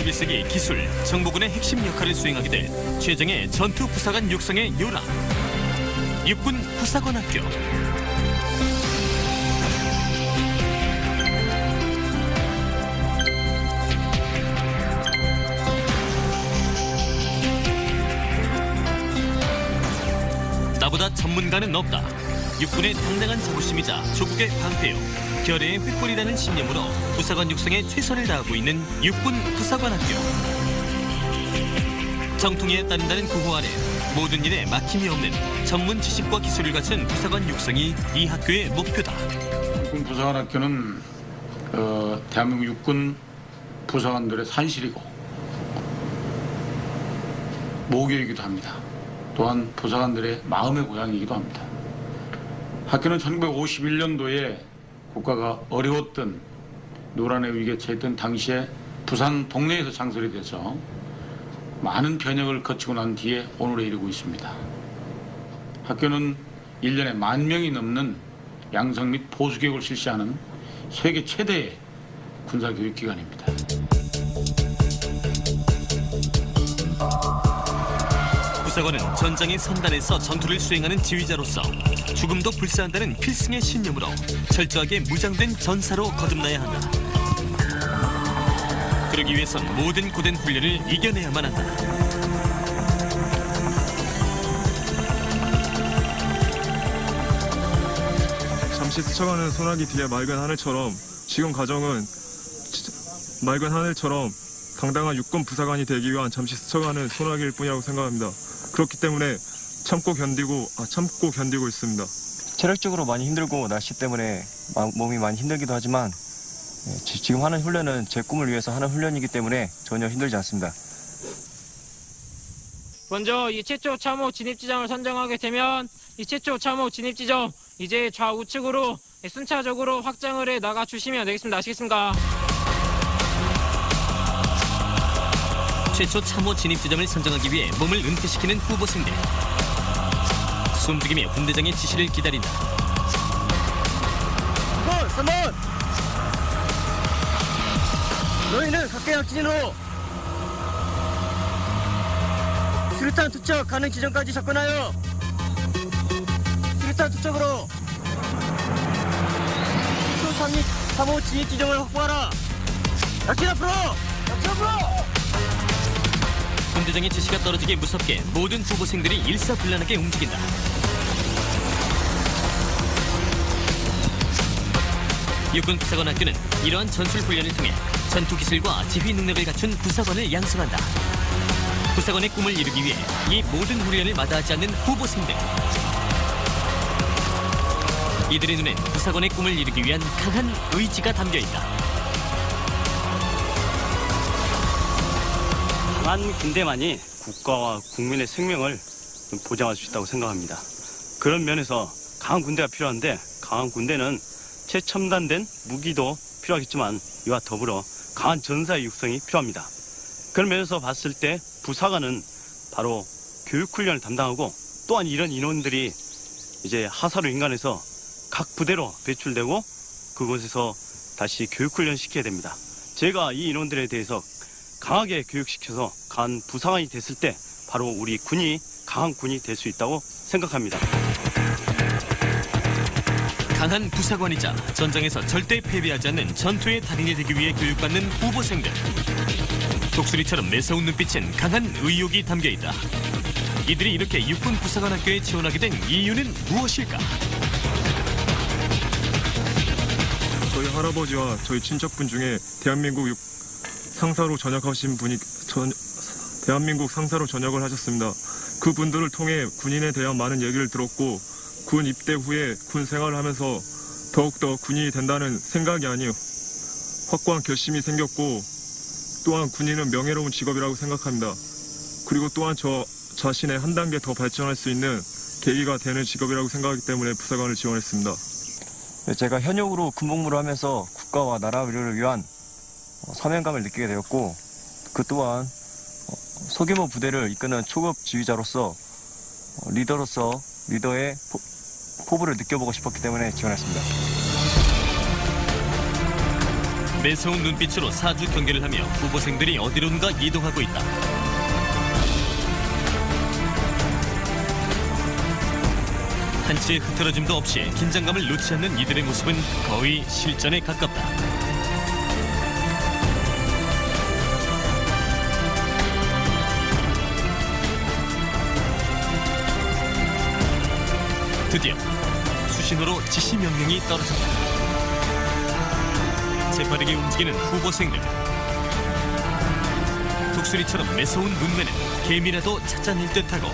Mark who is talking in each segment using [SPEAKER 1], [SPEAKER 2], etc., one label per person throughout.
[SPEAKER 1] 21세기 기술, 정보군의 핵심 역할을 수행하게 될 최정예 전투 부사관 육성의 요람, 육군 부사관학교. 나보다 전문가는 없다. 육군의 당당한 자부심이자 조국의 방패요, 결의의 횃불이라는 신념으로 부사관 육성에 최선을 다하고 있는 육군 부사관학교. 정통에 따른다는 구호 아래 모든 일에 막힘이 없는 전문 지식과 기술을 갖춘 부사관 육성이 이 학교의 목표다.
[SPEAKER 2] 육군 부사관학교는 대한민국 육군 부사관들의 산실이고 모교이기도 합니다. 또한 부사관들의 마음의 고향이기도 합니다. 학교는 1951년도에 국가가 어려웠던 노란의 위기에 처했던 당시에 부산 동네에서 창설이 돼서 많은 변혁을 거치고 난 뒤에 오늘에 이르고 있습니다. 학교는 1년에 10,000명이 넘는 양성 및 보수 교육을 실시하는 세계 최대의 군사교육기관입니다.
[SPEAKER 1] 부사관은 전장의 선단에서 전투를 수행하는 지휘자로서 죽음도 불사한다는 필승의 신념으로 철저하게 무장된 전사로 거듭나야 한다. 그러기 위해선 모든 고된 훈련을 이겨내야만 한다.
[SPEAKER 3] 잠시 스쳐가는 소나기 뒤에 맑은 하늘처럼 지금 과정은 맑은 하늘처럼 당당한 육군 부사관이 되기 위한 잠시 스쳐가는 소나기일 뿐이라고 생각합니다. 그렇기 때문에 참고 견디고 있습니다.
[SPEAKER 4] 체력적으로 많이 힘들고 날씨 때문에 몸이 많이 힘들기도 하지만 지금 하는 훈련은 제 꿈을 위해서 하는 훈련이기 때문에 전혀 힘들지 않습니다.
[SPEAKER 5] 먼저 이 최초 참호 진입지점을 선정하게 되면 이 최초 참호 진입지점 이제 좌우측으로 순차적으로 확장을 해 나가 주시면 되겠습니다. 아시겠습니까?
[SPEAKER 1] 최초 참호 진입 지점을 선정하기 위해 몸을 은퇴시키는 후보생들. 숨죽이며 분대장의 지시를 기다린다.
[SPEAKER 6] 3번! 너희는 각계 약진으로 수류탄 투척 가능 지점까지 접근하여 수류탄 투척으로 최초 3호 진입 지점을 확보하라. 약진 앞으로! 약진 앞으로!
[SPEAKER 1] 분대장의 지시가 떨어지게 무섭게 모든 후보생들이 일사불란하게 움직인다. 육군 부사관학교는 이러한 전술 훈련을 통해 전투 기술과 지휘 능력을 갖춘 부사관을 양성한다. 부사관의 꿈을 이루기 위해 이 모든 훈련을 마다하지 않는 후보생들. 이들의 눈엔 부사관의 꿈을 이루기 위한 강한 의지가 담겨있다.
[SPEAKER 7] 강한 군대만이 국가와 국민의 생명을 보장할 수 있다고 생각합니다. 그런 면에서 강한 군대가 필요한데 강한 군대는 최첨단된 무기도 필요하겠지만 이와 더불어 강한 전사의 육성이 필요합니다. 그런 면에서 봤을 때 부사관은 바로 교육훈련을 담당하고 또한 이런 인원들이 이제 하사로 인간해서 각 부대로 배출되고 그곳에서 다시 교육훈련 시켜야 됩니다. 제가 이 인원들에 대해서 강하게 교육시켜서 강한 부사관이 됐을 때 바로 우리 군이 강한 군이 될 수 있다고 생각합니다.
[SPEAKER 1] 강한 부사관이자 전장에서 절대 패배하지 않는 전투의 달인이 되기 위해 교육받는 후보생들. 독수리처럼 매서운 눈빛엔 강한 의욕이 담겨있다. 이들이 이렇게 육군 부사관학교에 지원하게 된 이유는 무엇일까?
[SPEAKER 3] 저희 할아버지와 저희 친척분 중에 대한민국 상사로 전역을 하셨습니다. 그분들을 통해 군인에 대한 많은 얘기를 들었고 군 입대 후에 군 생활을 하면서 더욱더 군인이 된다는 생각이 아니요 확고한 결심이 생겼고 또한 군인은 명예로운 직업이라고 생각합니다. 그리고 또한 저 자신의 한 단계 더 발전할 수 있는 계기가 되는 직업이라고 생각하기 때문에 부사관을 지원했습니다.
[SPEAKER 4] 제가 현역으로 군복무를 하면서 국가와 나라를 위한 사명감을 느끼게 되었고 그 또한 소규모 부대를 이끄는 초급 지휘자로서 리더의 포부를 느껴보고 싶었기 때문에 지원했습니다.
[SPEAKER 1] 매서운 눈빛으로 사주 경계를 하며 후보생들이 어디론가 이동하고 있다. 한치의 흐트러짐도 없이 긴장감을 놓지 않는 이들의 모습은 거의 실전에 가깝다. 드디어 수신호로 지시 명령이 떨어진다. 재빠르게 움직이는 후보생들. 독수리처럼 매서운 눈매는 개미라도 찾아낼 듯하고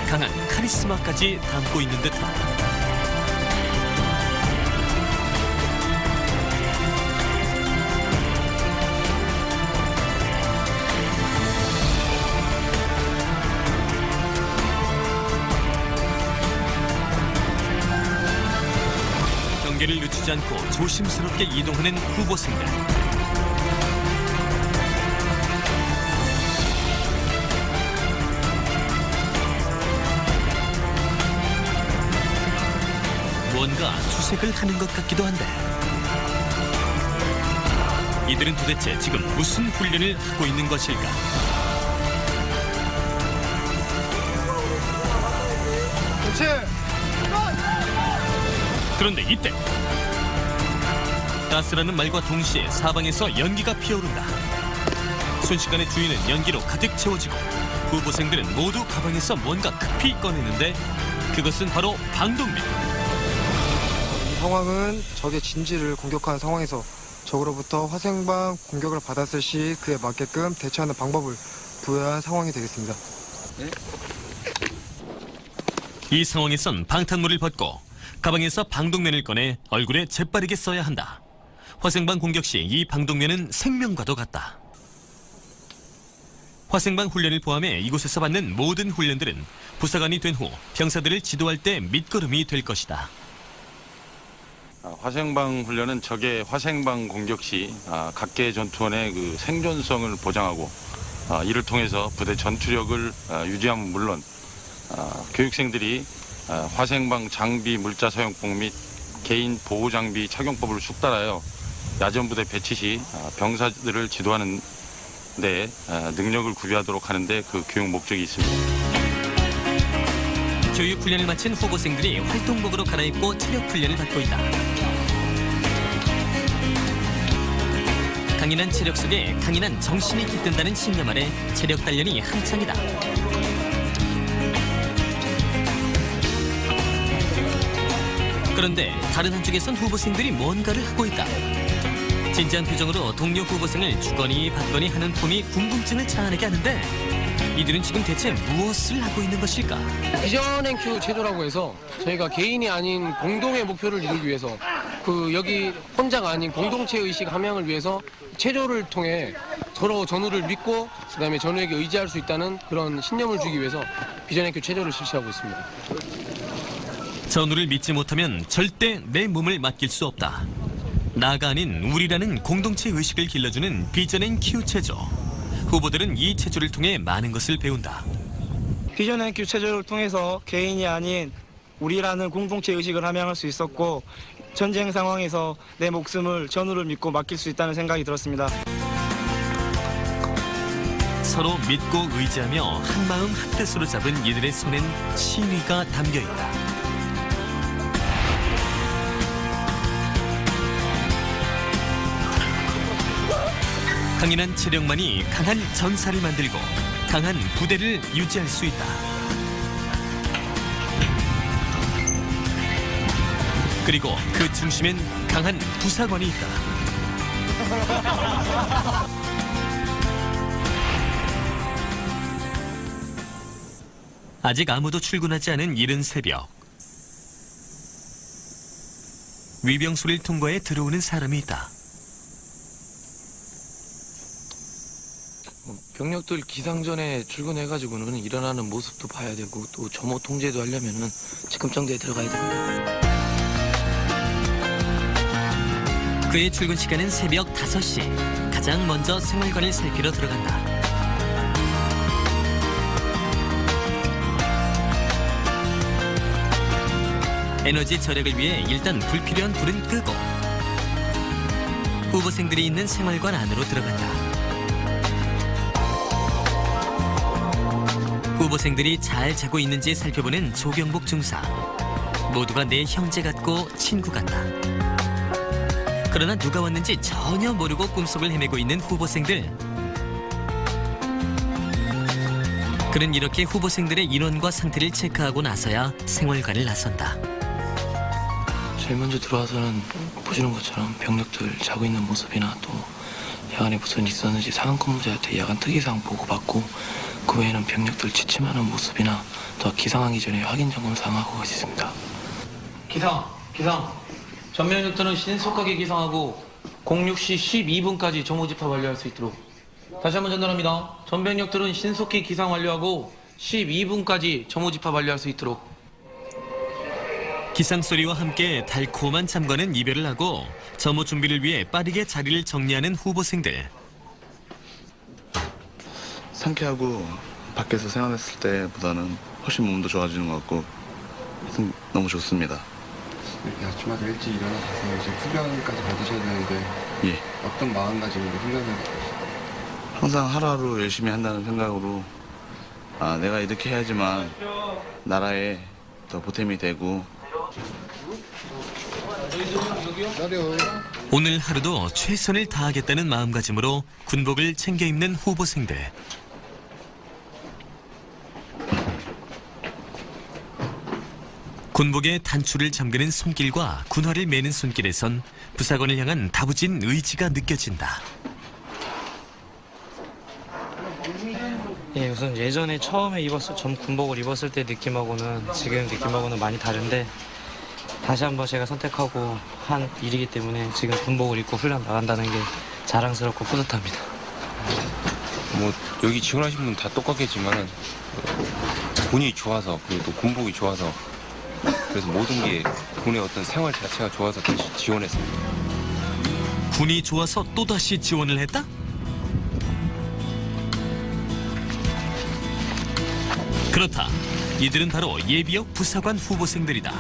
[SPEAKER 1] 강한 카리스마까지 담고 있는 듯하다. 경계를 늦추지 않고 조심스럽게 이동하는 후보생들. 뭔가 수색을 하는 것 같기도 한데 이들은 도대체 지금 무슨 훈련을 하고 있는 것일까? 그런데 이때 가스라는 말과 동시에 사방에서 연기가 피어오른다. 순식간에 주위는 연기로 가득 채워지고 후보생들은 모두 가방에서 뭔가 급히 꺼내는데 그것은 바로 방독면.
[SPEAKER 8] 이 상황은 적의 진지를 공격하는 상황에서 적으로부터 화생방 공격을 받았을 시 그에 맞게끔 대처하는 방법을 부여한 상황이 되겠습니다.
[SPEAKER 1] 이 상황에선 방탄물을 벗고 가방에서 방독면을 꺼내 얼굴에 재빠르게 써야 한다. 화생방 공격 시 이 방독면은 생명과도 같다. 화생방 훈련을 포함해 이곳에서 받는 모든 훈련들은 부사관이 된 후 병사들을 지도할 때 밑거름이 될 것이다.
[SPEAKER 9] 화생방 훈련은 적의 화생방 공격 시 각계 전투원의 그 생존성을 보장하고 이를 통해서 부대 전투력을 유지함은 물론 교육생들이 화생방 장비 물자 사용법 및 개인 보호 장비 착용법을 숙달하여 야전부대 배치 시 병사들을 지도하는 데 능력을 구비하도록 하는데 그 교육 목적이 있습니다.
[SPEAKER 1] 교육 훈련을 마친 후보생들이 활동복으로 갈아입고 체력 훈련을 받고 있다. 강인한 체력 속에 강인한 정신이 깃든다는 신념 아래 체력 단련이 한창이다. 그런데 다른 한쪽에선 후보생들이 뭔가를 하고 있다. 진지한 표정으로 동료 후보생을 주거니 받거니 하는 폼이 궁금증을 자아내게 하는데 이들은 지금 대체 무엇을 하고 있는 것일까?
[SPEAKER 10] 비전 앤큐 체조라고 해서 저희가 개인이 아닌 공동의 목표를 이루기 위해서 여기 혼자가 아닌 공동체 의식 함양을 위해서 체조를 통해 서로 전우를 믿고 그다음에 전우에게 의지할 수 있다는 그런 신념을 주기 위해서 비전 앤큐 체조를 실시하고 있습니다.
[SPEAKER 1] 전우를 믿지 못하면 절대 내 몸을 맡길 수 없다. 나가 아닌 우리라는 공동체 의식을 길러주는 비전 앤큐 체조. 후보들은 이 체조를 통해 많은 것을 배운다.
[SPEAKER 11] 비전 앤큐 체조를 통해서 개인이 아닌 우리라는 공동체 의식을 함양할 수 있었고 전쟁 상황에서 내 목숨을 전우를 믿고 맡길 수 있다는 생각이 들었습니다.
[SPEAKER 1] 서로 믿고 의지하며 한마음 한뜻으로 잡은 이들의 손엔 신의가 담겨있다. 강인한 체력만이 강한 전사를 만들고 강한 부대를 유지할 수 있다. 그리고 그 중심엔 강한 부사관이 있다. 아직 아무도 출근하지 않은 이른 새벽. 위병소를 통과해 들어오는 사람이 있다.
[SPEAKER 10] 병력들 기상 전에 출근해가지고는 일어나는 모습도 봐야 되고 또 점호 통제도 하려면은 직급정대에 들어가야 됩니다.
[SPEAKER 1] 그의 출근 시간은 새벽 5시. 가장 먼저 생활관을 살피러 들어간다. 에너지 절약을 위해 일단 불필요한 불은 끄고 후보생들이 있는 생활관 안으로 들어간다. 후보생들이 잘 자고 있는지 살펴보는 조경복 중사. 모두가 내 형제 같고 친구 같다. 그러나 누가 왔는지 전혀 모르고 꿈속을 헤매고 있는 후보생들. 그는 이렇게 후보생들의 인원과 상태를 체크하고 나서야 생활관을 나선다.
[SPEAKER 12] 제일 먼저 들어와서는 보시는 것처럼 병력들 자고 있는 모습이나 또 야간에 무슨 있었는지 상황 근무자한테 야간 특이사항 보고받고 그 외에는 병력들 지침하는 모습이나 더 기상하기 전에 확인 점검 사항하고 있습니다.
[SPEAKER 10] 기상. 전면역들은 신속하게 기상하고 06시 12분까지 정오 집합 완료할 수 있도록. 다시 한번 전달합니다. 전변역들은 신속히 기상 완료하고 12분까지 정오 집합 완료할 수 있도록.
[SPEAKER 1] 기상 소리와 함께 달콤한 잠과는 이별을 하고 점호 준비를 위해 빠르게 자리를 정리하는 후보생들.
[SPEAKER 13] 상쾌하고 밖에서 생활했을 때보다는 훨씬 몸도 좋아지는 것 같고 너무 좋습니다.
[SPEAKER 8] 이렇게 아침마다 일찍 일어나서 이제 훈련까지 받으셔야 되는데
[SPEAKER 13] 예.
[SPEAKER 8] 어떤 마음가짐으로 훈련을
[SPEAKER 13] 항상 하루하루 열심히 한다는 생각으로 내가 이렇게 해야지만 나라에 더 보탬이 되고
[SPEAKER 1] 오늘 하루도 최선을 다하겠다는 마음가짐으로 군복을 챙겨 입는 후보생들. 군복의 단추를 잠그는 손길과 군화를 매는 손길에선 부사관을 향한 다부진 의지가 느껴진다.
[SPEAKER 14] 예, 우선 예전에 처음에 전 군복을 입었을 때 느낌하고는 지금 느낌하고는 많이 다른데 다시 한번 제가 선택하고 한 일이기 때문에 지금 군복을 입고 훈련 나간다는 게 자랑스럽고 뿌듯합니다.
[SPEAKER 15] 뭐 여기 지원하신 분은 다 똑같겠지만 군이 좋아서 그리고 또 군복이 좋아서 그래서 모든 게 군의 어떤 생활 자체가 좋아서 다시 지원했습니다.
[SPEAKER 1] 군이 좋아서 또다시 지원을 했다? 그렇다. 이들은 바로 예비역 부사관 후보생들이다.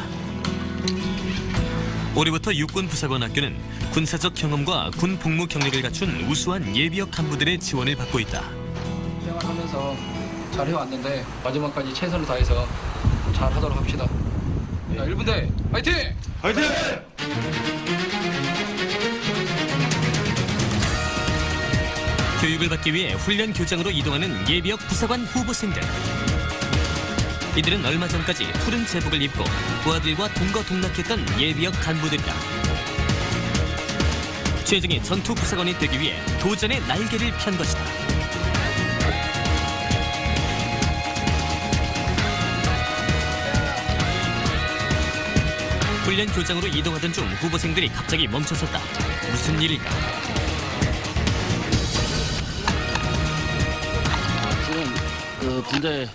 [SPEAKER 1] 올해부터 육군 부사관 학교는 군사적 경험과 군 복무 경력을 갖춘 우수한 예비역 간부들의 지원을 받고 있다.
[SPEAKER 10] 생활하면서 잘 해왔는데 마지막까지 최선을 다해서 잘 하도록 합시다. 자, 1분대 화이팅!
[SPEAKER 2] 화이팅!
[SPEAKER 1] 교육을 받기 위해 훈련 교장으로 이동하는 예비역 부사관 후보생들. 이들은 얼마 전까지 푸른 제복을 입고 부하들과 동거동락했던 예비역 간부들이다. 최종의 전투 부사관이 되기 위해 도전의 날개를 편 것이다. 훈련 교장으로 이동하던 중 후보생들이 갑자기 멈춰섰다. 무슨 일일까?
[SPEAKER 16] 지금 그 군대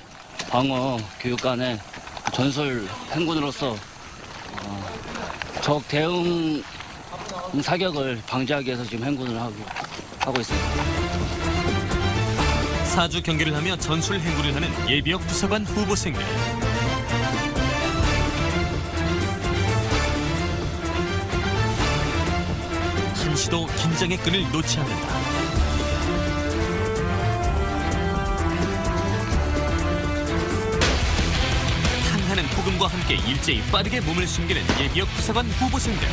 [SPEAKER 16] 방어 교육관의 전술 행군으로서 적 대응 사격을 방지하기 위해서 지금 행군을 하고 있습니다.
[SPEAKER 1] 4주 경기를 하며 전술 행군을 하는 예비역 부사관 후보생들. 한시도 긴장의 끈을 놓지 않는다. 향하는 폭음과 함께 일제히 빠르게 몸을 숨기는 예비역 부사관 후보생들.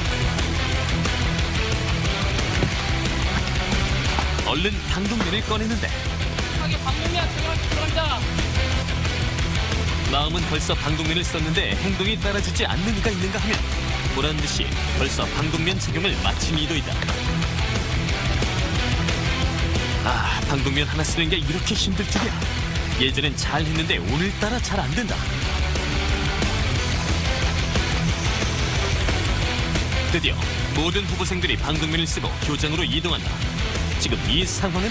[SPEAKER 1] 얼른 방독면을 꺼내는데 마음은 벌써 방독면을 썼는데 행동이 따라주지 않는 이가 있는가 하면 보란듯이 벌써 방독면 착용을 마친 이도 있다. 아, 방독면 하나 쓰는 게 이렇게 힘들 줄이야. 예전엔 잘 했는데 오늘따라 잘 안 된다. 드디어 모든 후보생들이 방독면을 쓰고 교장으로 이동한다. 지금 이 상황은?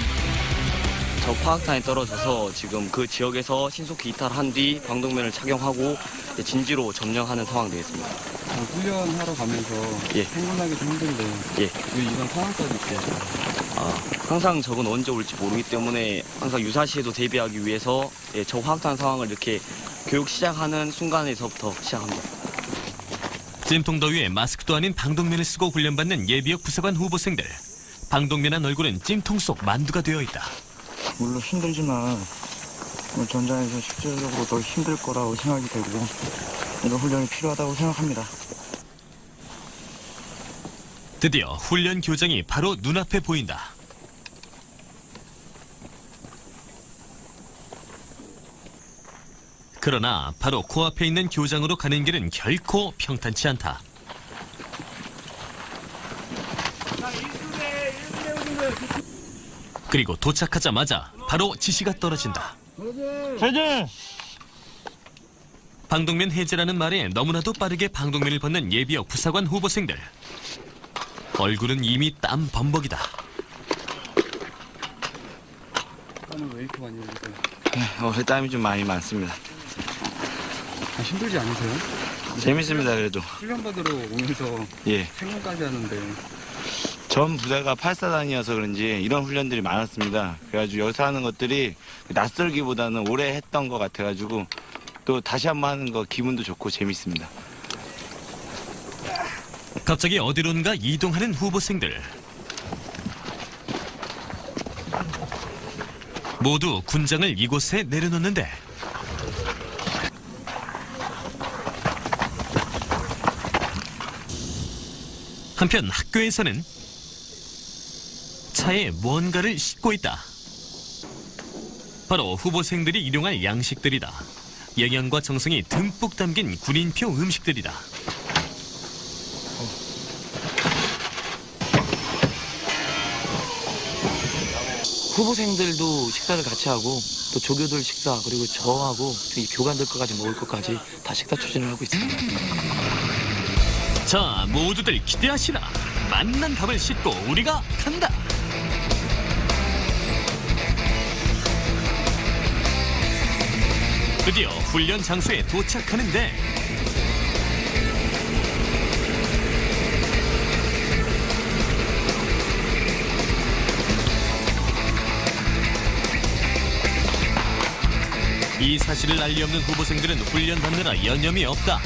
[SPEAKER 17] 적 화학탄이 떨어져서 지금 그 지역에서 신속히 이탈한 뒤 방독면을 착용하고 진지로 점령하는 상황 되겠습니다.
[SPEAKER 12] 훈련하러 가면서 행군하기 좀 힘든데
[SPEAKER 17] 예.
[SPEAKER 12] 왜 이런 상황까지 있어요?
[SPEAKER 17] 항상 적은 언제 올지 모르기 때문에 항상 유사시에도 대비하기 위해서 적 화학탄 상황을 이렇게 교육 시작하는 순간에서부터 시작합니다.
[SPEAKER 1] 찜통 더위에 마스크도 아닌 방독면을 쓰고 훈련받는 예비역 부사관 후보생들. 방독면한 얼굴은 찜통 속 만두가 되어 있다.
[SPEAKER 18] 물론 힘들지만 전장에서 실질적으로 더 힘들 거라고 생각이 되고 이런 훈련이 필요하다고 생각합니다.
[SPEAKER 1] 드디어 훈련 교장이 바로 눈앞에 보인다. 그러나 바로 코앞에 있는 교장으로 가는 길은 결코 평탄치 않다. 그리고 도착하자마자 바로 지시가 떨어진다.
[SPEAKER 6] 제재!
[SPEAKER 1] 방독면 해제라는 말에 너무나도 빠르게 방독면을 벗는 예비역 부사관 후보생들. 얼굴은 이미 땀 범벅이다.
[SPEAKER 19] 땀을 왜 이렇게 많이 흘리세요?
[SPEAKER 20] 올해 땀이 좀 많이 많습니다.
[SPEAKER 19] 힘들지 않으세요?
[SPEAKER 20] 재밌습니다, 그래도.
[SPEAKER 19] 훈련 받으러 오면서
[SPEAKER 20] 예.
[SPEAKER 19] 생각까지 하는데
[SPEAKER 20] 전 부대가 8사단이어서 그런지 이런 훈련들이 많았습니다. 그래가지고 여기서 하는 것들이 낯설기보다는 오래 했던 것 같아가지고 또 다시 한번 하는 거 기분도 좋고 재밌습니다.
[SPEAKER 1] 갑자기 어디론가 이동하는 후보생들. 모두 군장을 이곳에 내려놓는데 한편 학교에서는 차에 무언가를 싣고 있다. 바로 후보생들이 일용할 양식들이다. 영양과 정성이 듬뿍 담긴 군인표 음식들이다.
[SPEAKER 12] 후보생들도 식사를 같이 하고 또 조교들 식사 그리고 저하고 저희 교관들 것까지 먹을 것까지 다 식사 추진을 하고 있습니다.
[SPEAKER 1] 자, 모두들 기대하시라. 맛난 밥을 싣고 우리가 간다. 드디어 훈련 장소에 도착하는데 이 사실을 알리 없는 후보생들은 훈련하느라 여념이 없다.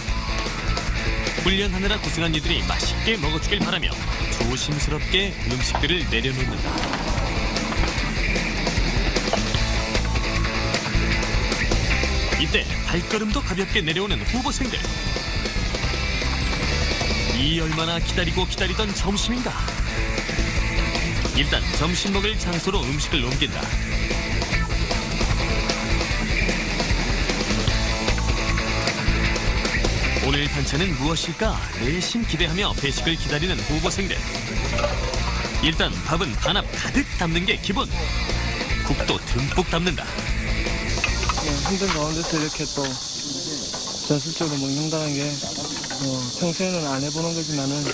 [SPEAKER 1] 훈련하느라 고생한 이들이 맛있게 먹어주길 바라며 조심스럽게 음식들을 내려놓는다. 이때 발걸음도 가볍게 내려오는 후보생들. 이 얼마나 기다리고 기다리던 점심인가. 일단 점심 먹을 장소로 음식을 옮긴다. 오늘 반찬은 무엇일까 내심 기대하며 배식을 기다리는 후보생들. 일단 밥은 반합 가득 담는 게 기본. 국도 듬뿍 담는다.
[SPEAKER 8] 힘든 가운데서 이렇게 또 전술적으로 먹는다는 게 평소에는 안 해보는 거지만은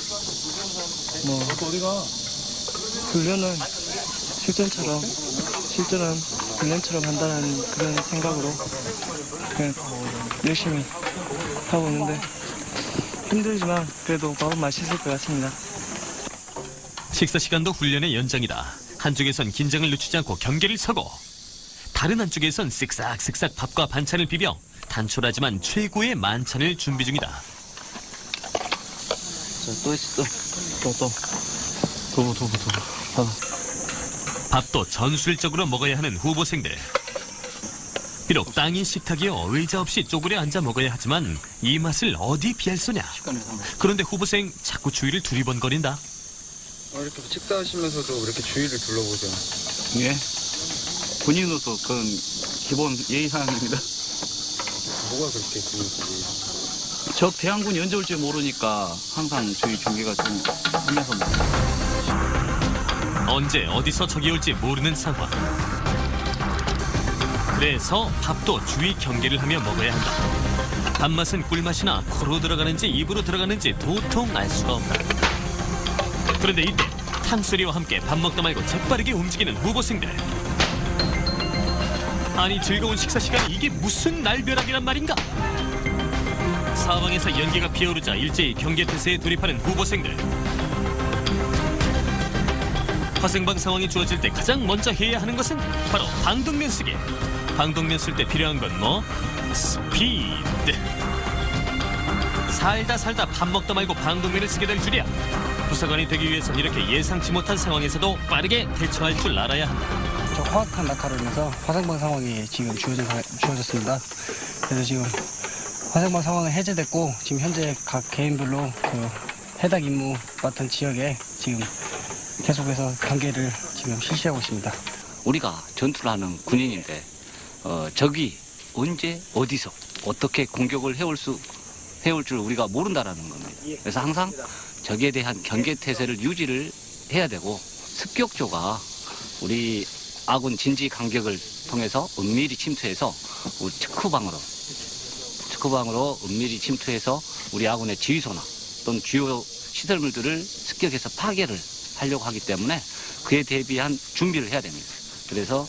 [SPEAKER 8] 훈련은 실전은 훈련처럼 한다는 그런 생각으로 그냥 열심히 하고 있는데 힘들지만 그래도 밥은 맛있을 것 같습니다.
[SPEAKER 1] 식사 시간도 훈련의 연장이다. 한쪽에선 긴장을 늦추지 않고 경계를 서고 다른 한쪽에선 쓱싹쓱싹 밥과 반찬을 비벼 단촐하지만 최고의 만찬을 준비 중이다. 밥도 전술적으로 먹어야 하는 후보생들. 비록 땅인 식탁이여 의자 없이 쪼그려 앉아 먹어야 하지만 이 맛을 어디 비할 소냐. 그런데 후보생 자꾸 주위를 두리번거린다.
[SPEAKER 19] 이렇게 식사하시면서도 이렇게 주위를 둘러보죠.
[SPEAKER 18] 예. 군인으로서 그건 기본 예의사항입니다.
[SPEAKER 19] 뭐가 그렇게 군인들이?
[SPEAKER 18] 적 대항군이 언제 올지 모르니까 항상 저희 중계가 좀 하면서
[SPEAKER 1] 언제 어디서 적이 올지 모르는 상황. 그래서 밥도 주의 경계를 하며 먹어야 한다. 밥맛은 꿀맛이나 코로 들어가는지 입으로 들어가는지 도통 알 수가 없다. 그런데 이때 탕소리와 함께 밥 먹다 말고 재빠르게 움직이는 후보생들. 아니 즐거운 식사 시간이 이게 무슨 날벼락이란 말인가? 사방에서 연기가 피어오르자 일제히 경계태세에 돌입하는 후보생들. 화생방 상황이 주어질 때 가장 먼저 해야 하는 것은 바로 방독면 쓰기. 방독면 쓸 때 필요한 건 뭐? 스피드. 살다 밥 먹다 말고 방독면을 쓰게 될 줄이야. 부사관이 되기 위해선 이렇게 예상치 못한 상황에서도 빠르게 대처할 줄 알아야 한다.
[SPEAKER 14] 저 화학탄 낙하로 인해서 화생방 상황이 지금 주어졌습니다. 그래서 지금 화생방 상황은 해제됐고 지금 현재 각 개인별로 그 해당 임무 맡은 지역에 지금 계속해서 단계를 지금 실시하고 있습니다.
[SPEAKER 17] 우리가 전투를 하는 군인인데 적이 언제 어디서 어떻게 공격을 해올 줄 우리가 모른다라는 겁니다. 그래서 항상 적에 대한 경계태세를 유지를 해야 되고 습격조가 우리 아군 진지 간격을 통해서 은밀히 침투해서 우리 측후방으로 은밀히 침투해서 우리 아군의 지휘소나 또는 주요 시설물들을 습격해서 파괴를 하려고 하기 때문에 그에 대비한 준비를 해야 됩니다. 그래서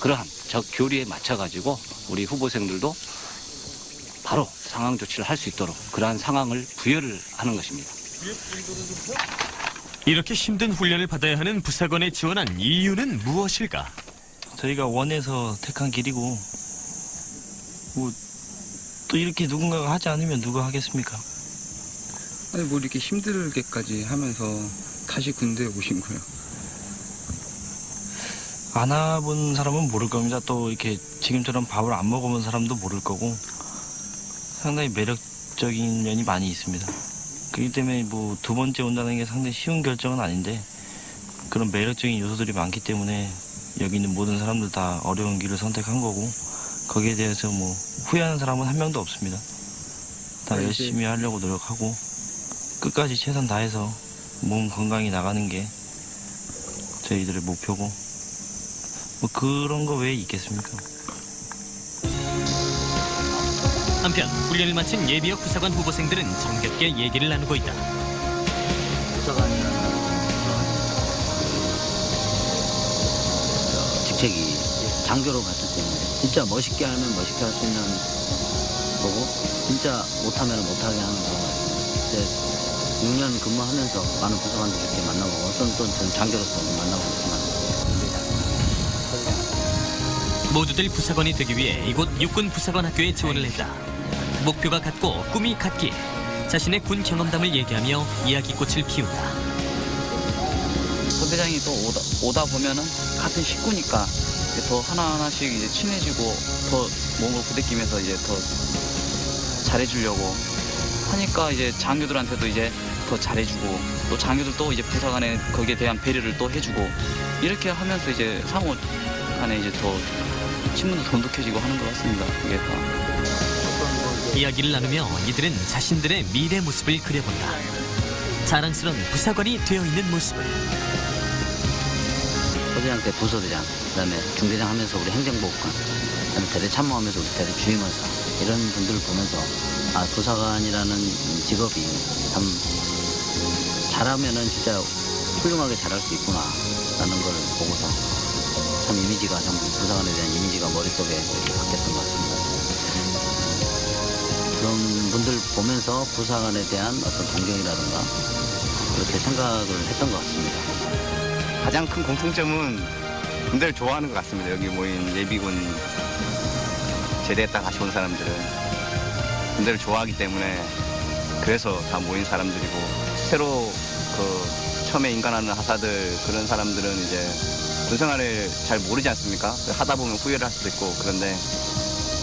[SPEAKER 17] 그러한 적 교리에 맞춰가지고 우리 후보생들도 바로 상황 조치를 할 수 있도록 그러한 상황을 부여를 하는 것입니다.
[SPEAKER 1] 이렇게 힘든 훈련을 받아야 하는 부사관에 지원한 이유는 무엇일까?
[SPEAKER 12] 저희가 원해서 택한 길이고 뭐 또 이렇게 누군가가 하지 않으면 누가 하겠습니까?
[SPEAKER 19] 아니 뭐 이렇게 힘들게까지 하면서 다시 군대에 오신 거예요?
[SPEAKER 12] 안 와본 사람은 모를 겁니다. 또 이렇게 지금처럼 밥을 안 먹어본 사람도 모를 거고 상당히 매력적인 면이 많이 있습니다. 그렇기 때문에 뭐 두 번째 온다는 게 상당히 쉬운 결정은 아닌데 그런 매력적인 요소들이 많기 때문에 여기 있는 모든 사람들 다 어려운 길을 선택한 거고 거기에 대해서 뭐 후회하는 사람은 한 명도 없습니다. 다 열심히 하려고 노력하고 끝까지 최선 다해서 몸 건강히 나가는 게 저희들의 목표고 뭐 그런 거 왜 있겠습니까?
[SPEAKER 1] 한편 훈련을 마친 예비역 부사관 후보생들은 정겹게 얘기를 나누고 있다.
[SPEAKER 16] 직책이 장교로 갔을 때는 진짜 멋있게 하면 멋있게 할 수 있는 거고 진짜 못하면 못하게 하는 거고 6년 근무하면서 많은 부사관들 이렇게 만나보고 어떤 전 장교로서 만나고 있지만
[SPEAKER 1] 모두들 부사관이 되기 위해 이곳 육군 부사관 학교에 지원을 했다. 목표가 같고 꿈이 같기에 자신의 군 경험담을 얘기하며 이야기꽃을 피운다.
[SPEAKER 17] 선대장이 또 오다 보면은 같은 식구니까 더 하나하나씩 이제 친해지고 더 몸을 부대끼면서 이제 더 잘해주려고 하니까 이제 장교들한테도 이제 더 잘해주고 또 장교들도 이제 부사관에 거기에 대한 배려를 또 해주고 이렇게 하면서 이제 상호 간에 이제 더 친분도 돈독해지고 하는 것 같습니다. 그게 다.
[SPEAKER 1] 이야기를 나누며 이들은 자신들의 미래 모습을 그려본다. 자랑스러운 부사관이 되어 있는 모습을.
[SPEAKER 16] 소대장 때 부소대장, 그다음에 중대장 하면서 우리 행정보호관, 그다음에 대대 참모하면서 우리 대대 주임원사 이런 분들을 보면서 아 부사관이라는 직업이 참 잘하면은 진짜 훌륭하게 잘할 수 있구나라는 걸 보고서 참 이미지가 참 부사관에 대한 이미지가 머릿속에 바뀌었던 것 같습니다. 그런 분들 보면서 부사관에 대한 어떤 동경이라든가 그렇게 생각을 했던 것 같습니다.
[SPEAKER 20] 가장 큰 공통점은 군대를 좋아하는 것 같습니다. 여기 모인 예비군 제대했다 다시 온 사람들은 군대를 좋아하기 때문에 그래서 다 모인 사람들이고 새로 처음에 인간하는 하사들 그런 사람들은 이제 군생활을 잘 모르지 않습니까? 하다 보면 후회를 할 수도 있고 그런데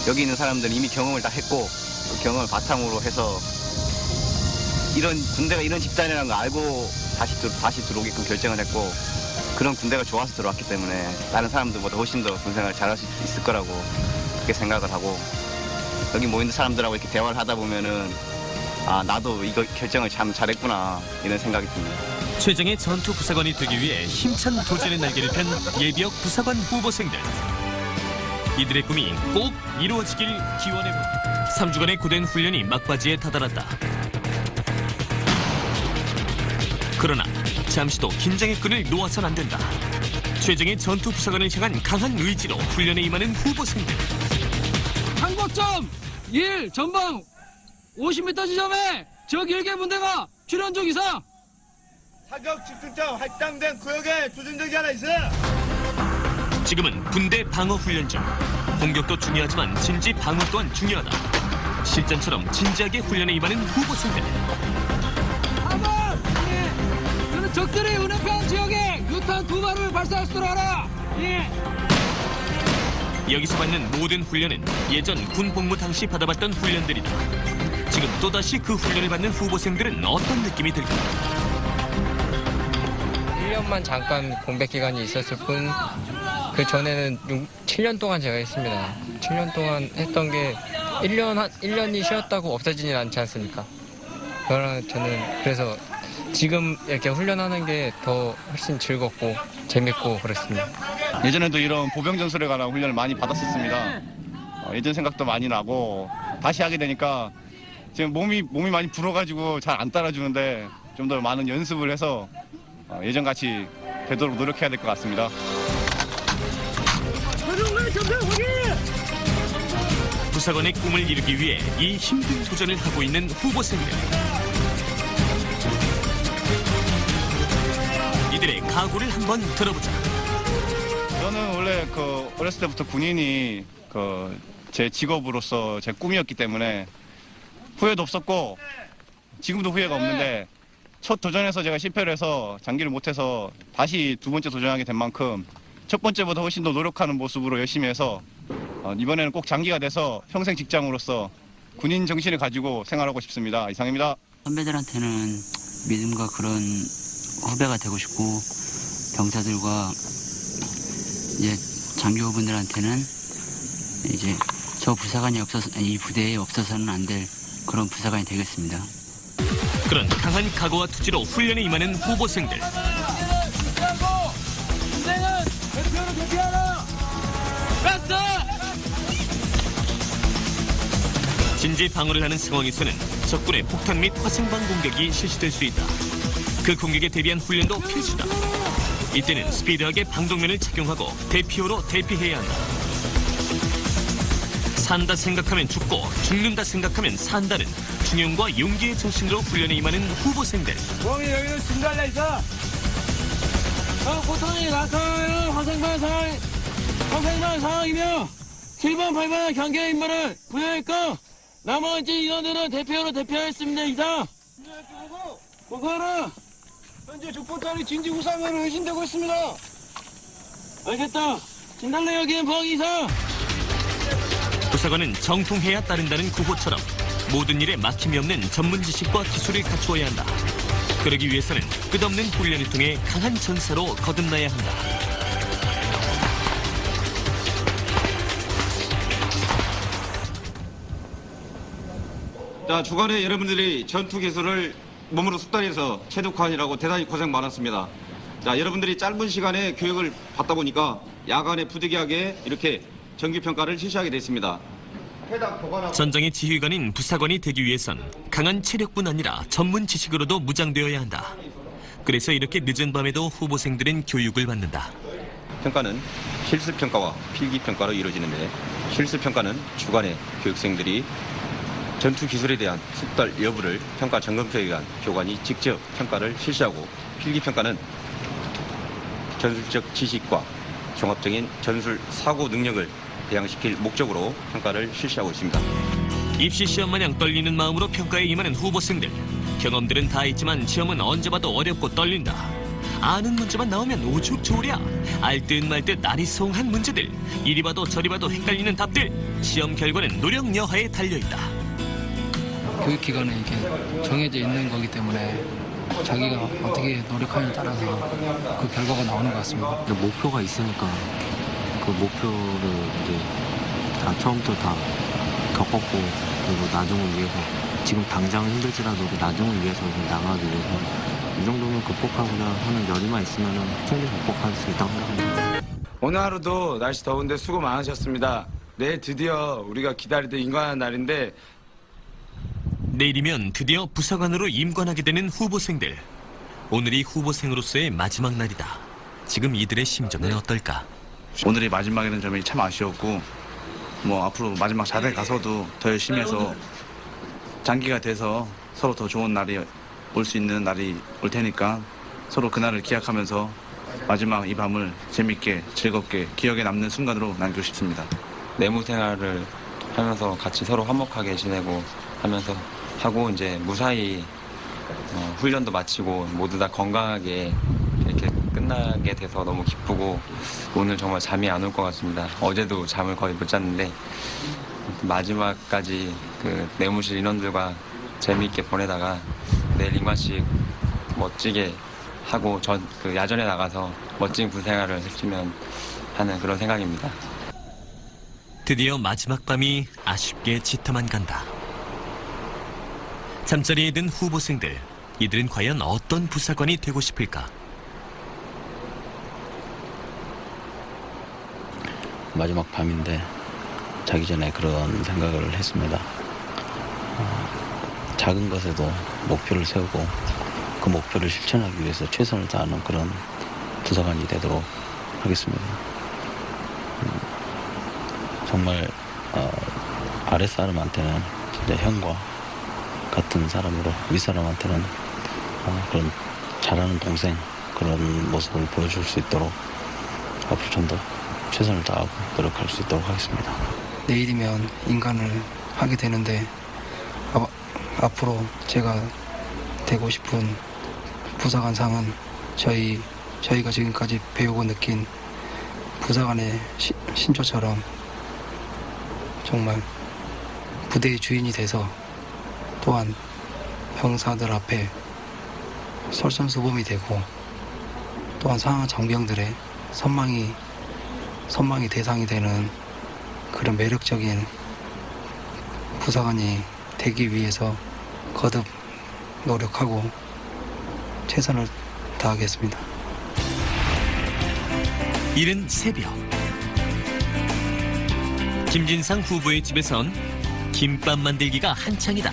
[SPEAKER 20] 여기 있는 사람들은 이미 경험을 다 했고 그 경험을 바탕으로 해서 이런 군대가 이런 집단이라는 걸 알고 다시 들어오게끔 결정을 했고 그런 군대가 좋아서 들어왔기 때문에 다른 사람들보다 훨씬 더 군생활을 잘할 수 있을 거라고 그렇게 생각을 하고 여기 모인 사람들하고 이렇게 대화를 하다 보면은 아 나도 이거 결정을 참 잘했구나 이런 생각이 듭니다.
[SPEAKER 1] 최정의 전투 부사관이 되기 위해 힘찬 도전의 날개를 편 예비역 부사관 후보생들. 이들의 꿈이 꼭 이루어지길 기원해본다. 3주간의 고된 훈련이 막바지에 다다랐다. 그러나 잠시도 긴장의 끈을 놓아선 안 된다. 최정의 전투 부사관을 향한 강한 의지로 훈련에 임하는 후보생들.
[SPEAKER 10] 항곡점 1 전방 50m 지점에 적 1개 분대가 출현 중 이상.
[SPEAKER 6] 사격 집중점 할당된 구역에 조준적이 하나 있어.
[SPEAKER 1] 지금은 군대 방어 훈련 중. 공격도 중요하지만 진지 방어 또한 중요하다. 실전처럼 진지하게 훈련에 임하는 후보생들.
[SPEAKER 10] 적들의 은하평 지역에 유탄 2발을 발사할 하라. 예.
[SPEAKER 1] 여기서 받는 모든 훈련은 예전 군 복무 당시 받아봤던 훈련들이다. 지금 또다시 그 훈련을 받는 후보생들은 어떤 느낌이 들까?
[SPEAKER 21] 1년만 잠깐 공백 기간이 있었을 뿐 그 전에는 7년 동안 제가 했습니다. 7년 동안 했던 게 1년이 쉬었다고 없어지진 않지 않습니까? 저는 그래서 지금 이렇게 훈련하는 게 더 훨씬 즐겁고 재밌고 그렇습니다.
[SPEAKER 22] 예전에도 이런 보병 전술에 관한 훈련을 많이 받았었습니다. 예전 생각도 많이 나고 다시 하게 되니까 지금 몸이 많이 불어가지고 잘 안 따라주는데 좀 더 많은 연습을 해서 예전같이 되도록 노력해야 될 것 같습니다.
[SPEAKER 1] 부사관의 꿈을 이루기 위해 이 힘든 도전을 하고 있는 후보생들. 이들의 각오를 한번 들어보자.
[SPEAKER 22] 저는 원래 어렸을 때부터 군인이 제 직업으로서 제 꿈이었기 때문에 후회도 없었고 지금도 후회가 없는데 첫 도전에서 제가 실패를 해서 장기를 못해서 다시 두 번째 도전하게 된 만큼 첫 번째보다 훨씬 더 노력하는 모습으로 열심히 해서 이번에는 꼭 장기가 돼서 평생 직장으로서 군인 정신을 가지고 생활하고 싶습니다. 이상입니다.
[SPEAKER 16] 선배들한테는 믿음과 그런 후배가 되고 싶고 병사들과 이제 장교분들한테는 이제 저 부사관이 이 부대에 없어서는 안 될 그런 부사관이 되겠습니다.
[SPEAKER 1] 그런 강한 각오와 투지로 훈련에 임하는 후보생들.
[SPEAKER 10] 인생은 대표로 대피하라. 가스!
[SPEAKER 1] 진지 방어를 하는 상황에서는 적군의 폭탄 및 화생방 공격이 실시될 수 있다. 그 공격에 대비한 훈련도 필수다. 이때는 스피드하게 방독면을 착용하고 대피호로 대피해야 한다. 산다 생각하면 죽고 죽는다 생각하면 산다는 중용과 용기의 정신으로 훈련에 임하는 후보생들.
[SPEAKER 10] 공이 여기는 진 달려 있어. 포탄이 나타나는 화생방 상황이며 7번, 8번 경계 임무를 부여했고 나머지 인원들은 대피호로 대피하였습니다. 이상. 보고하라. 현재 죽포탄이 진지 우상으로 의심되고 있습니다. 알겠다. 진달래 여기는 부항 이상.
[SPEAKER 1] 부사관은 정통해야 따른다는 구호처럼 모든 일에 막힘이 없는 전문 지식과 기술을 갖추어야 한다. 그러기 위해서는 끝없는 훈련을 통해 강한 전사로 거듭나야 한다.
[SPEAKER 23] 자, 주간에 여러분들이 전투 기술을 몸으로 숙달해서 체득하느라고 대단히 고생 많았습니다. 자, 여러분들이 짧은 시간에 교육을 받다 보니까 야간에 부득이하게 이렇게 정규평가를 실시하게 됐습니다.
[SPEAKER 1] 전장의 지휘관인 부사관이 되기 위해선 강한 체력뿐 아니라 전문 지식으로도 무장되어야 한다. 그래서 이렇게 늦은 밤에도 후보생들은 교육을 받는다.
[SPEAKER 15] 평가는 실습평가와 필기평가로 이루어지는데 실습평가는 주간에 교육생들이 전투 기술에 대한 숙달 여부를 평가 점검표에 의한 교관이 직접 평가를 실시하고 필기평가는 전술적 지식과 종합적인 전술 사고 능력을 배양시킬 목적으로 평가를 실시하고 있습니다.
[SPEAKER 1] 입시 시험 마냥 떨리는 마음으로 평가에 임하는 후보생들. 경험들은 다 있지만 시험은 언제 봐도 어렵고 떨린다. 아는 문제만 나오면 오죽조울이야. 알듯 말듯 아리송한 문제들. 이리 봐도 저리 봐도 헷갈리는 답들. 시험 결과는 노력 여하에 달려있다.
[SPEAKER 14] 교육 기간은 이게 정해져 있는 거기 때문에 자기가 어떻게 노력하느냐에 따라서 그 결과가 나오는 것 같습니다.
[SPEAKER 24] 목표가 있으니까 그 목표를 이제 다 처음부터 다 겪었고 그리고 나중을 위해서 지금 당장 힘들지라도 그 나중을 위해서 나가기 위해서 이 정도면 극복하고자 하는 열의만 있으면 충분히 극복할 수 있다고 생각합니다.
[SPEAKER 25] 오늘 하루도 날씨 더운데 수고 많으셨습니다. 내일 드디어 우리가 기다리던 임관하는 날인데
[SPEAKER 1] 내일이면 드디어 부사관으로 임관하게 되는 후보생들. 오늘이 후보생으로서의 마지막 날이다. 지금 이들의 심정은 어떨까?
[SPEAKER 13] 오늘이 마지막이라는 점이 참 아쉬웠고 앞으로 마지막 자대 가서도 더 열심히 해서 장기가 돼서 서로 더 좋은 날이 올 수 있는 날이 올 테니까 서로 그날을 기약하면서 마지막 이 밤을 재밌게 즐겁게 기억에 남는 순간으로 남기고 싶습니다.
[SPEAKER 15] 내무 생활을 하면서 같이 서로 화목하게 지내고 하면서 하고 이제 무사히 훈련도 마치고 모두 다 건강하게 이렇게 끝나게 돼서 너무 기쁘고 오늘 정말 잠이 안 올 것 같습니다. 어제도 잠을 거의 못 잤는데 마지막까지 그 내무실 인원들과 재미있게 보내다가 내일 인관식 멋지게 하고 그 야전에 나가서 멋진 군 생활을 했으면 하는 그런 생각입니다.
[SPEAKER 1] 드디어 마지막 밤이 아쉽게 짙어만 간다. 잠자리에 든 후보생들, 이들은 과연 어떤 부사관이 되고 싶을까?
[SPEAKER 16] 마지막 밤인데 자기 전에 그런 생각을 했습니다. 작은 것에도 목표를 세우고 그 목표를 실천하기 위해서 최선을 다하는 그런 부사관이 되도록 하겠습니다. 정말 아랫사람한테는 진짜 형과 같은 사람으로 윗사람한테는 그런 잘하는 동생 그런 모습을 보여줄 수 있도록 앞으로 좀 더 최선을 다하고 노력할 수 있도록 하겠습니다.
[SPEAKER 8] 내일이면 인간을 하게 되는데 앞으로 제가 되고 싶은 부사관상은 저희가 지금까지 배우고 느낀 부사관의 신조처럼 정말 부대의 주인이 돼서 또한 병사들 앞에 솔선수범이 되고 또한 상하 장병들의 선망의 대상이 되는 그런 매력적인 부사관이 되기 위해서 거듭 노력하고 최선을 다하겠습니다.
[SPEAKER 1] 이른 새벽, 김진상 후보의 집에선 김밥 만들기가 한창이다.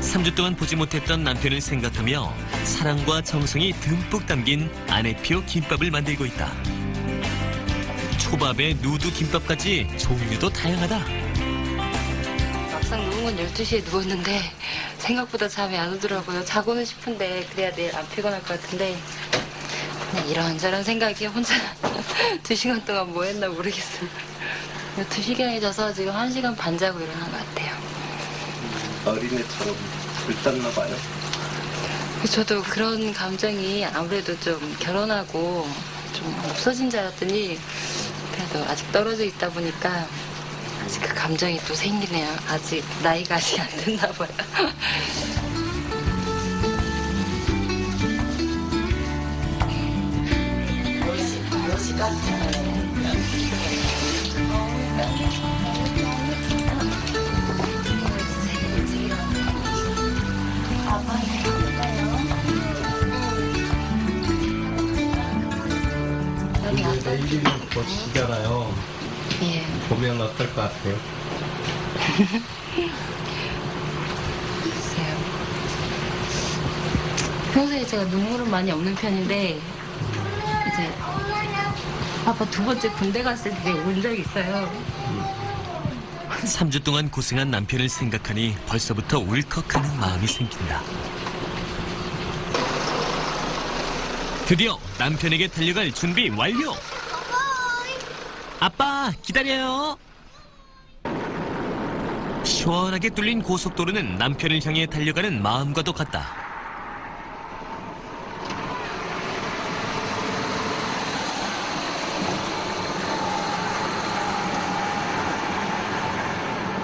[SPEAKER 1] 3주 동안 보지 못했던 남편을 생각하며 사랑과 정성이 듬뿍 담긴 아내표 김밥을 만들고 있다. 초밥에 누드 김밥까지 종류도 다양하다.
[SPEAKER 3] 막상 누운 건 12시에 누웠는데 생각보다 잠이 안 오더라고요. 자고는 싶은데 그래야 내일 안 피곤할 것 같은데 그냥 이런저런 생각이 혼자 2시간 동안 뭐 했나 모르겠어요. 2시간이 져서 지금 1시간 반 자고 일어난 것 같아요.
[SPEAKER 4] 어린애처럼 들떴나 봐요.
[SPEAKER 3] 저도 그런 감정이 아무래도 좀 결혼하고 좀 없어진 줄 알았더니 그래도 아직 떨어져 있다 보니까 아직 그 감정이 또 생기네요. 아직 나이가 아직 안 됐나 봐요.
[SPEAKER 4] 내일이면 곧이잖아요.
[SPEAKER 3] 예.
[SPEAKER 4] 보면 어떨 것 같아요?
[SPEAKER 3] 글쎄요. 평소에 제가 눈물은 많이 없는 편인데 이제 아빠 2번째 군대 갔을 때 운 적이 있어요.
[SPEAKER 1] 3주 동안 고생한 남편을 생각하니 벌써부터 울컥하는 마음이 생긴다. 드디어 남편에게 달려갈 준비 완료. 아빠 기다려요. 시원하게 뚫린 고속도로는 남편을 향해 달려가는 마음과도 같다.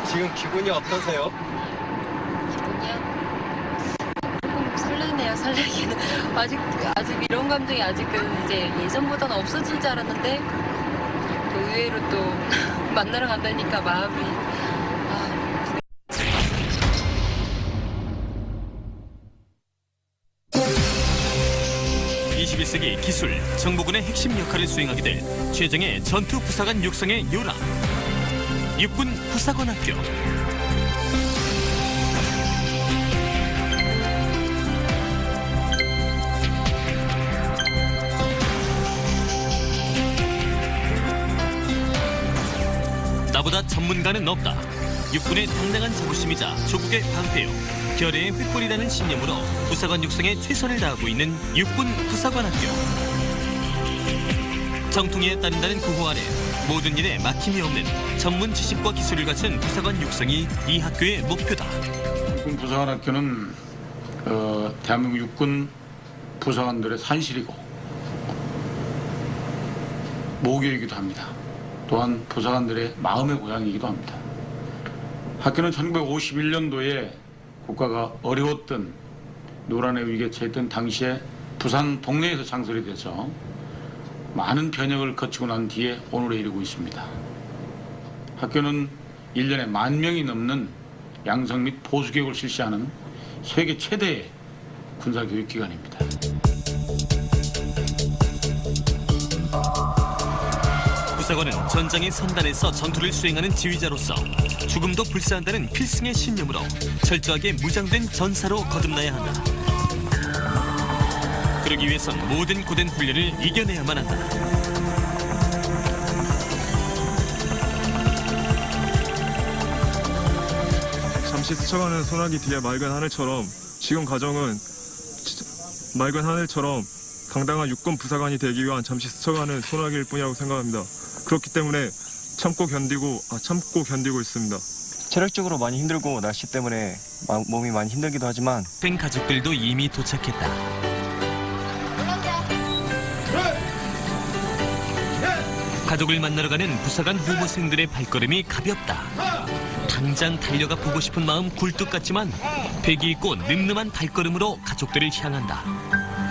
[SPEAKER 4] 지금 기분이 어떠세요?
[SPEAKER 3] 조금 설레네요. 설레기는 아직 이런 감정이 아직은 이제 예전보다는 없어질 줄 알았는데 또 의외로 또 만나러 간다니까 마음이
[SPEAKER 1] 21세기 기술, 정보군의 핵심 역할을 수행하게 될 최정예 전투 부사관 육성의 요람. 육군 부사관학교. 나보다 전문가는 없다. 육군의 당당한 자부심이자 조국의 방패요, 결의의 횃불이라는 신념으로 부사관 육성에 최선을 다하고 있는 육군 부사관학교. 정통에 따른다는 구호 아래 모든 일에 막힘이 없는 전문 지식과 기술을 갖춘 부사관 육성이 이 학교의 목표다.
[SPEAKER 2] 육군 부사관학교는 대한민국 육군 부사관들의 산실이고 모교이기도 합니다. 또한 부사관들의 마음의 고향이기도 합니다. 학교는 1951년도에 국가가 어려웠던 노란의 위기에 처했던 당시에 부산 동네에서 창설이 돼서 많은 변혁을 거치고 난 뒤에 오늘에 이르고 있습니다. 학교는 1년에 10,000명이 넘는 양성 및 보수교육을 실시하는 세계 최대의 군사교육기관입니다.
[SPEAKER 1] 부사관은 전장의 선단에서 전투를 수행하는 지휘자로서 죽음도 불사한다는 필승의 신념으로 철저하게 무장된 전사로 거듭나야 한다. 그러기 위해선 모든 고된 훈련을 이겨내야만 한다.
[SPEAKER 5] 잠시 스쳐가는 소나기 뒤에 맑은 하늘처럼 지금 과정은 맑은 하늘처럼 당당한 육군 부사관이 되기 위한 잠시 스쳐가는 소나기일 뿐이라고 생각합니다. 그렇기 때문에 참고 견디고 있습니다.
[SPEAKER 6] 체력적으로 많이 힘들고 날씨 때문에 몸이 많이 힘들기도 하지만
[SPEAKER 1] 생 가족들도 이미 도착했다. 가족을 만나러 가는 부사관 후보생들의 발걸음이 가볍다. 당장 달려가 보고 싶은 마음 굴뚝 같지만 패기 있고 늠름한 발걸음으로 가족들을 향한다.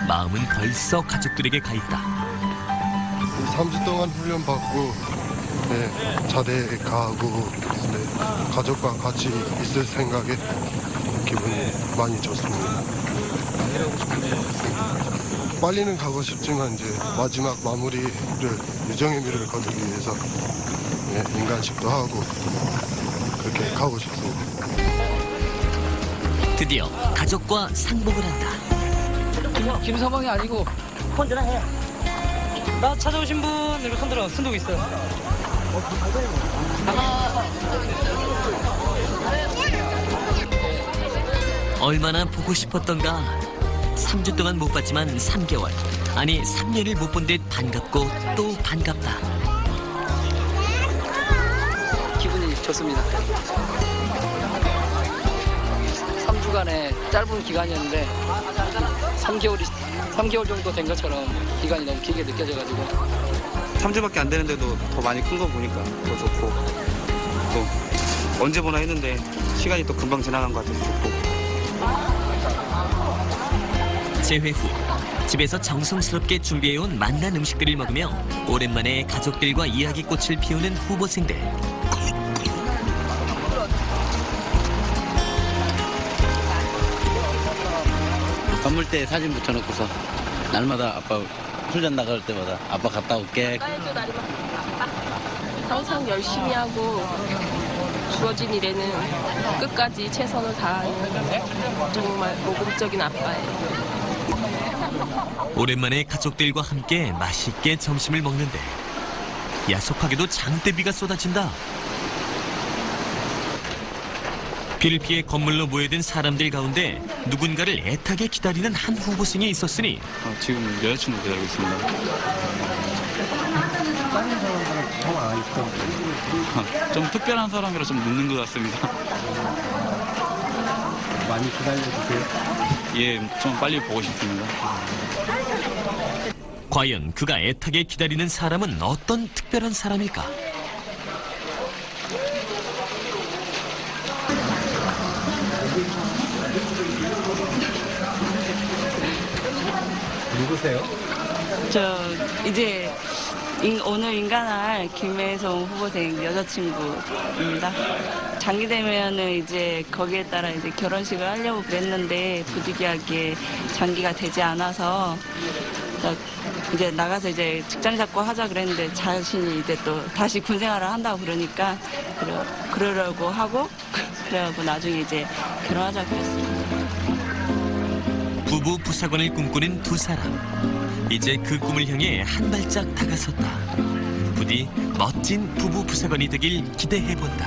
[SPEAKER 1] 마음은 벌써 가족들에게 가 있다.
[SPEAKER 8] 3주 동안 훈련 받고 자대에 가고 가족과 같이 있을 생각에 기분이 많이 좋습니다. 빨리는 가고 싶지만 이제 마지막 마무리를 유정의 미를 거두기 위해서 인간식도 하고 그렇게 가고 싶습니다.
[SPEAKER 1] 드디어 가족과 상봉을 한다.
[SPEAKER 10] 김서방이 아니고
[SPEAKER 6] 혼자나 해. 나 찾아오신 분 이렇게 손들어 순두고 있어요.
[SPEAKER 1] 얼마나 보고 싶었던가. 3주 동안 못 봤지만 3개월, 아니 3년을 못 본 듯 반갑고 또 반갑다.
[SPEAKER 10] 기분이 좋습니다. 3주간의 짧은 기간이었는데 3개월 정도 된 것처럼 기간이 너무 길게 느껴져가지고
[SPEAKER 13] 3주밖에 안 되는데도 더 많이 큰 거 보니까 더 좋고 또 언제 보나 했는데 시간이 또 금방 지나간 것 같아서 좋고.
[SPEAKER 1] 재회 후 집에서 정성스럽게 준비해온 맛난 음식들을 먹으며 오랜만에 가족들과 이야기꽃을 피우는 후보생들.
[SPEAKER 16] 건물대에 사진 붙여놓고서 날마다 아빠 훈련 나갈 때마다 아빠 갔다 올게.
[SPEAKER 7] 항상 열심히 하고 주어진 일에는 끝까지 최선을 다하는 정말 모범적인 아빠예요.
[SPEAKER 1] 오랜만에 가족들과 함께 맛있게 점심을 먹는데 야속하게도 장대비가 쏟아진다. 비를 피해 건물로 모여든 사람들 가운데 누군가를 애타게 기다리는 한 후보생이 있었으니
[SPEAKER 17] 지금 여자친구 기다리고 있습니다.
[SPEAKER 4] 다른 사람들은 통화 있어.
[SPEAKER 17] 좀 특별한 사람이라 좀 늦는 것 같습니다.
[SPEAKER 4] 많이 기다려주세요.
[SPEAKER 17] 예, 좀 빨리 보고 싶습니다.
[SPEAKER 1] 과연 그가 애타게 기다리는 사람은 어떤 특별한 사람일까?
[SPEAKER 4] 누구세요?
[SPEAKER 7] 저 이제 오늘 인간할 김혜성 후보생 여자친구입니다. 장기 되면은 이제 거기에 따라 이제 결혼식을 하려고 그랬는데 부득이하게 장기가 되지 않아서 이제 나가서 이제 직장 잡고 하자 그랬는데 자신이 이제 또 다시 군 생활을 한다고 그러니까 그러려고 하고 그래갖고 나중에 이제 결혼하자 그랬습니다.
[SPEAKER 1] 부부 부사관을 꿈꾸는 두 사람. 이제 그 꿈을 향해 한 발짝 다가섰다. 부디 멋진 부부 부사관이 되길 기대해본다.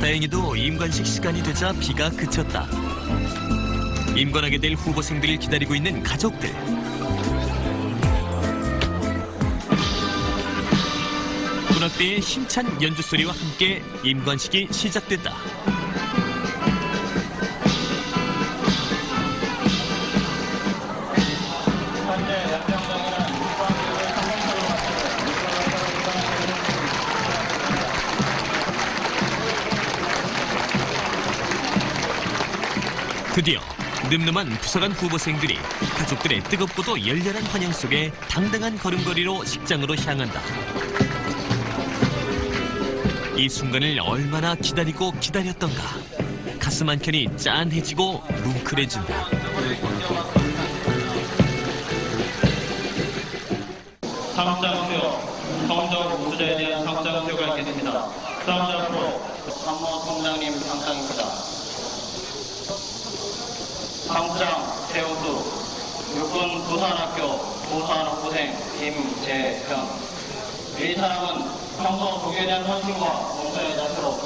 [SPEAKER 1] 다행히도 임관식 시간이 되자 비가 그쳤다. 임관하게 될 후보생들을 기다리고 있는 가족들. 소낙대의 힘찬 연주소리와 함께 임관식이 시작됐다. 드디어 늠름한 부사관 후보생들이 가족들의 뜨겁고도 열렬한 환영 속에 당당한 걸음걸이로 식장으로 향한다. 이 순간을 얼마나 기다리고 기다렸던가. 가슴 한켠이 짠해지고 뭉클해진다.
[SPEAKER 9] 상장 수여, 성적 우수자에 대한 상장 수여가 있겠습니다. 상장으로 참모 총장님 상장입니다. 상장 최우수, 육군 부산학교 부산학부생 김재현. 이 사람은 평소 국에 대한 헌신과 봉사의 자세로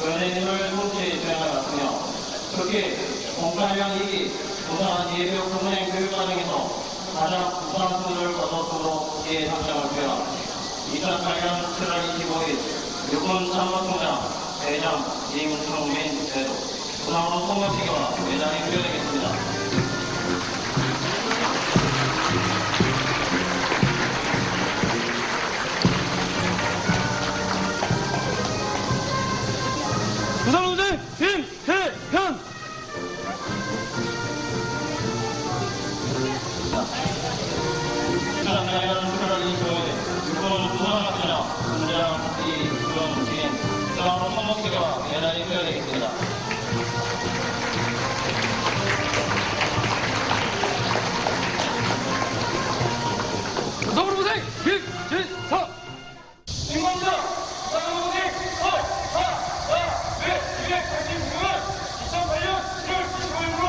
[SPEAKER 9] 연예인을 성실히 수행하였으며 특히 공사량 2기 부산 예비역 후보생 교육과정에서 가장 우선순위를 거뒀으므로 이에 상장을 수여합니다. 2008년 7월 25일 육군 참모총장 대장 임성민 대도 부산으로 성명시기와 매장이 수여되겠습니다.
[SPEAKER 6] 부산우생 김대현. 부산우생 김진서. 김광자 부산우생 289년 2008년 7월 15일로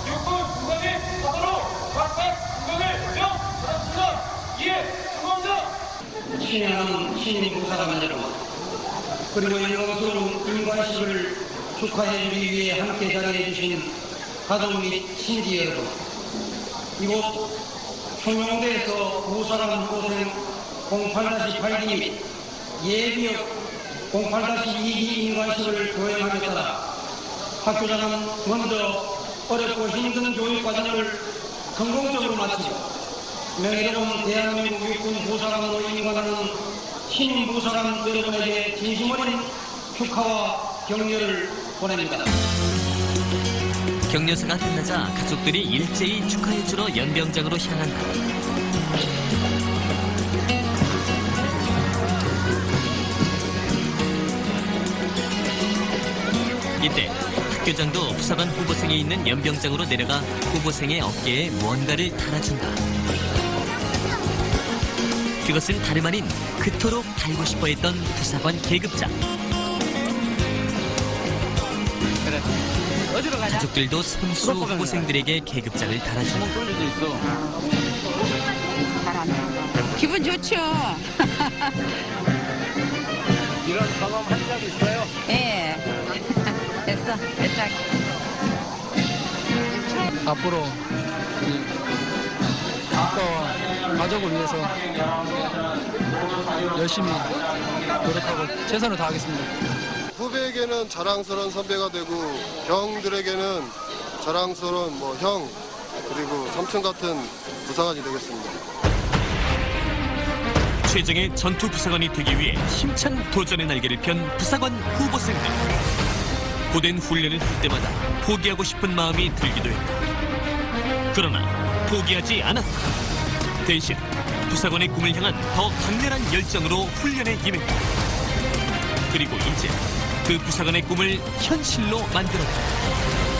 [SPEAKER 6] 육군 부산의 사도로 각각 군번을 명받았습니다. 이에 축하합니다.
[SPEAKER 11] 신행하는 신임 부사관 여러분, 그리고 영광스러운 임관식을 축하해주기 위해 함께 자리해주신 가족 및 친지 여러분, 이곳 청룡대에서 부사관 후보생 08-8기 및 예비역 08-2기 임관식을 도행함에 따라 학교장은 먼저 어렵고 힘든 교육과정을 성공적으로 마치고 명예로운 대한민국 육군 부사관으로 임관하는 신임 부사관 여러분에게 진심 어린 축하와 격려를 보냅니다.
[SPEAKER 1] 격려사가 끝나자 가족들이 일제히 축하해주러 연병장으로 향한다. 이때 학교장도 부사관 후보생이 있는 연병장으로 내려가 후보생의 어깨에 무언가를 달아준다. 그것은 다름 아닌 그토록 달고 싶어했던 부사관 계급장.
[SPEAKER 6] 어디로 가냐?
[SPEAKER 1] 가족들도 선수 후보생들에게 계급장을 달아준다.
[SPEAKER 12] 기분 좋죠.
[SPEAKER 6] 이런 경험 한 적 있어요?
[SPEAKER 12] 예. 됐어. 됐다.
[SPEAKER 10] 앞으로 이 국가와 가족을 위해서 열심히 노력하고 최선을 다하겠습니다.
[SPEAKER 18] 후배에게는 자랑스러운 선배가 되고 형들에게는 자랑스러운 형 그리고 삼촌 같은 부사관이 되겠습니다.
[SPEAKER 1] 최정의 전투 부사관이 되기 위해 힘찬 도전의 날개를 편 부사관 후보생들. 고된 훈련을 할 때마다 포기하고 싶은 마음이 들기도 했다. 그러나 포기하지 않았다. 대신 부사관의 꿈을 향한 더 강렬한 열정으로 훈련에 임했다. 그리고 이제 그 부사관의 꿈을 현실로 만들었다.